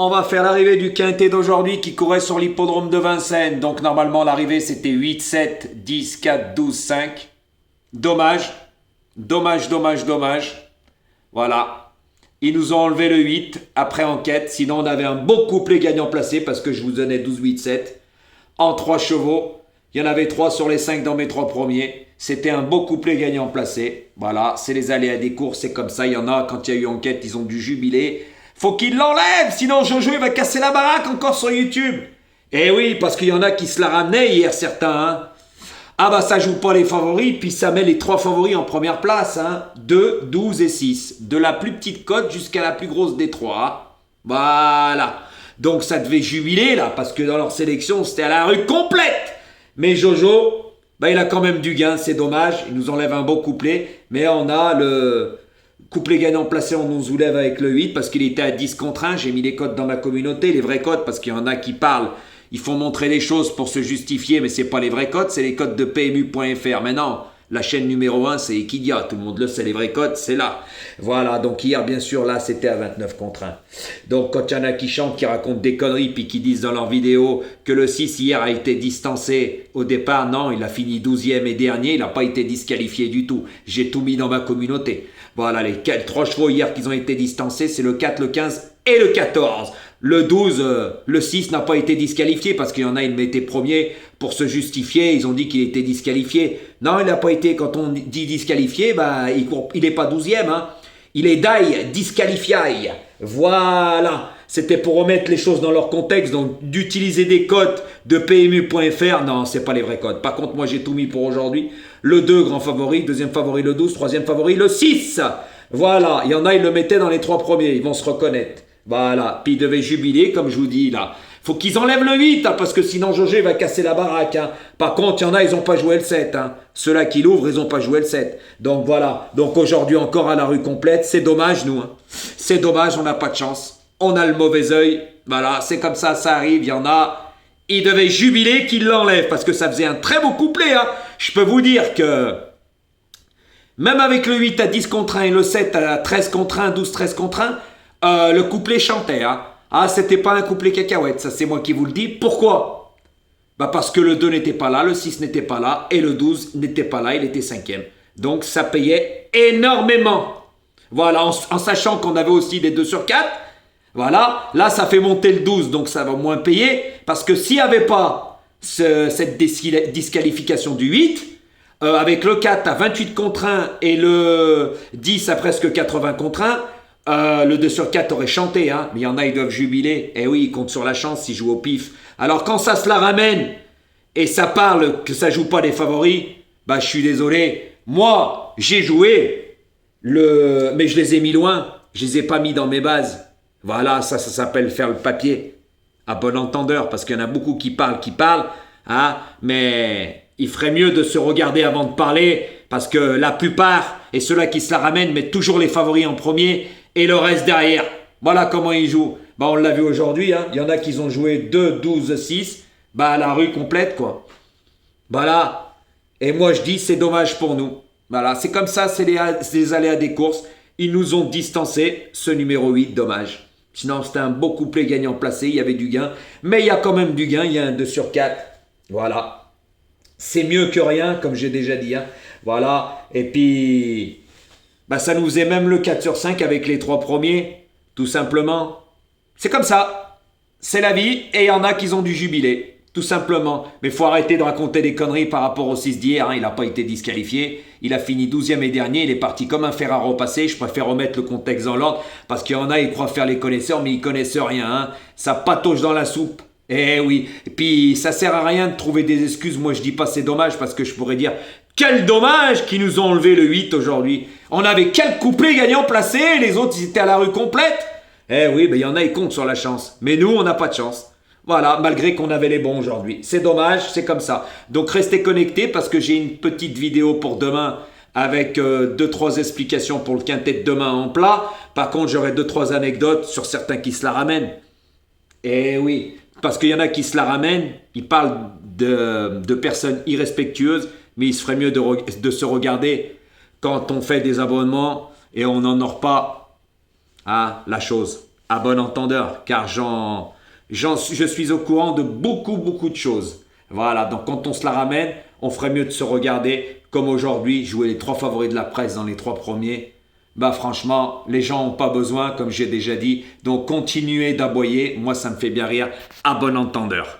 On va faire l'arrivée du quintet d'aujourd'hui qui courait sur l'hippodrome de Vincennes. Donc normalement l'arrivée c'était 8, 7, 10, 4, 12, 5. Dommage. Dommage. Voilà. Ils nous ont enlevé le 8 après enquête. Sinon on avait un beau couplet gagnant placé parce que je vous donnais 12, 8, 7. En 3 chevaux. Il y en avait 3 sur les 5 dans mes 3 premiers. C'était un beau couplet gagnant placé. Voilà, c'est les aléas des courses, c'est comme ça. Il y en a, quand il y a eu enquête, ils ont dû jubiler. Faut qu'il l'enlève, sinon Jojo il va casser la baraque encore sur YouTube. Eh oui, parce qu'il y en a qui se la ramenaient hier, certains. Hein. Ah bah ça joue pas les favoris, puis ça met les 3 favoris en première place. Hein. 2, 12 et 6. De la plus petite cote jusqu'à la plus grosse des 3. Hein. Voilà. Donc ça devait jubiler là, parce que dans leur sélection, c'était à la rue complète. Mais Jojo, bah, il a quand même du gain, c'est dommage. Il nous enlève un beau couplet. Mais on a le couplet gagnant placé, on nous soulève avec le 8 parce qu'il était à 10 contre 1. J'ai mis les codes dans ma communauté, les vrais codes, parce qu'il y en a qui parlent. Ils font montrer les choses pour se justifier, mais ce n'est pas les vrais codes, c'est les codes de PMU.fr. Mais non, la chaîne numéro 1, c'est Equidia. Tout le monde le sait, les vrais codes, c'est là. Voilà, donc hier, bien sûr, là, c'était à 29 contre 1. Donc, quand il y en a qui chantent, qui racontent des conneries, puis qui disent dans leur vidéo que le 6 hier a été distancé au départ, non, il a fini 12e et dernier, il n'a pas été disqualifié du tout. J'ai tout mis dans ma communauté. Voilà, les 3 chevaux hier qui ont été distancés, c'est le 4, le 15 et le 14. Le 12, le 6 n'a pas été disqualifié parce qu'il y en a, ils le mettaient premier pour se justifier. Ils ont dit qu'il était disqualifié. Non, il n'a pas été. Quand on dit disqualifié, bah, il n'est pas 12e. Hein. Il est disqualifié. Voilà. C'était pour remettre les choses dans leur contexte. Donc, d'utiliser des codes de PMU.fr, non, c'est pas les vrais codes. Par contre, moi, j'ai tout mis pour aujourd'hui. Le 2, grand favori. Deuxième favori, le 12. Troisième favori, le 6. Voilà. Il y en a, ils le mettaient dans les 3 premiers. Ils vont se reconnaître. Voilà, puis ils devaient jubiler, comme je vous dis là. Faut qu'ils enlèvent le 8, hein, parce que sinon Jogé va casser la baraque. Hein. Par contre, il y en a, ils n'ont pas joué le 7. Hein. Ceux-là qui l'ouvrent, ils n'ont pas joué le 7. Donc voilà, donc aujourd'hui encore à la rue complète. C'est dommage, nous. Hein. C'est dommage, on n'a pas de chance. On a le mauvais œil. Voilà, c'est comme ça arrive. Il y en a, ils devaient jubiler qu'ils l'enlèvent, parce que ça faisait un très beau couplet. Hein. Je peux vous dire que même avec le 8 à 10 contre 1 et le 7 à 13 contre 1, 12, 13 contre 1, le couplet chantait. Hein. Ah, c'était pas un couplet cacahuète, ça c'est moi qui vous le dis. Pourquoi? Bah parce que le 2 n'était pas là, le 6 n'était pas là, et le 12 n'était pas là, il était 5e. Donc ça payait énormément. Voilà, en sachant qu'on avait aussi des 2 sur 4. Voilà, là ça fait monter le 12, donc ça va moins payer. Parce que s'il n'y avait pas cette disqualification du 8, avec le 4 à 28 contre 1 et le 10 à presque 80 contre 1, le 2 sur 4 aurait chanté, hein, mais il y en a, ils doivent jubiler. Eh oui, ils comptent sur la chance s'ils jouent au pif. Alors quand ça se la ramène et ça parle que ça joue pas des favoris, bah je suis désolé. Moi, j'ai joué, mais je les ai mis loin. Je les ai pas mis dans mes bases. Voilà, ça s'appelle faire le papier. À bon entendeur, parce qu'il y en a beaucoup qui parlent, hein, mais il ferait mieux de se regarder avant de parler, parce que la plupart, et ceux-là qui se la ramènent, mettent toujours les favoris en premier, et le reste derrière. Voilà comment ils jouent. Bah, on l'a vu aujourd'hui. Hein. Il y en a qui ont joué 2, 12, 6. Bah, la rue complète, quoi. Voilà. Et moi, je dis, c'est dommage pour nous. Voilà. C'est comme ça, c'est les aléas des courses. Ils nous ont distancé. Ce numéro 8, dommage. Sinon, c'était un beau couplet gagnant placé. Il y avait du gain. Mais il y a quand même du gain. Il y a un 2 sur 4. Voilà. C'est mieux que rien, comme j'ai déjà dit. Hein. Voilà. Et puis... bah ça nous faisait même le 4 sur 5 avec les 3 premiers, tout simplement. C'est comme ça. C'est la vie et il y en a qui ont dû jubiler, tout simplement. Mais il faut arrêter de raconter des conneries par rapport au 6 d'hier. Hein. Il n'a pas été disqualifié. Il a fini 12e et dernier. Il est parti comme un fer à repasser. Je préfère remettre le contexte dans l'ordre parce qu'il y en a, ils croient faire les connaisseurs, mais ils connaissent rien. Hein. Ça patauge dans la soupe. Eh oui. Et puis, ça sert à rien de trouver des excuses. Moi, je dis pas c'est dommage parce que je pourrais dire... quel dommage qu'ils nous ont enlevé le 8 aujourd'hui. On avait quel couplet gagnant placé, les autres ils étaient à la rue complète. Eh oui, il y en a, ils comptent sur la chance. Mais nous, on n'a pas de chance. Voilà, malgré qu'on avait les bons aujourd'hui. C'est dommage, c'est comme ça. Donc restez connectés parce que j'ai une petite vidéo pour demain avec 2-3 explications pour le quintet de demain en plat. Par contre, j'aurai 2-3 anecdotes sur certains qui se la ramènent. Eh oui, parce qu'il y en a qui se la ramènent, ils parlent de personnes irrespectueuses. Mais il se ferait mieux de se regarder quand on fait des abonnements et on n'honore pas la chose. À bon entendeur, car je suis au courant de beaucoup de choses. Voilà, donc quand on se la ramène, on ferait mieux de se regarder comme aujourd'hui, jouer les 3 favoris de la presse dans les 3 premiers. Bah franchement, les gens n'ont pas besoin, comme j'ai déjà dit, donc continuez d'aboyer, moi ça me fait bien rire, à bon entendeur.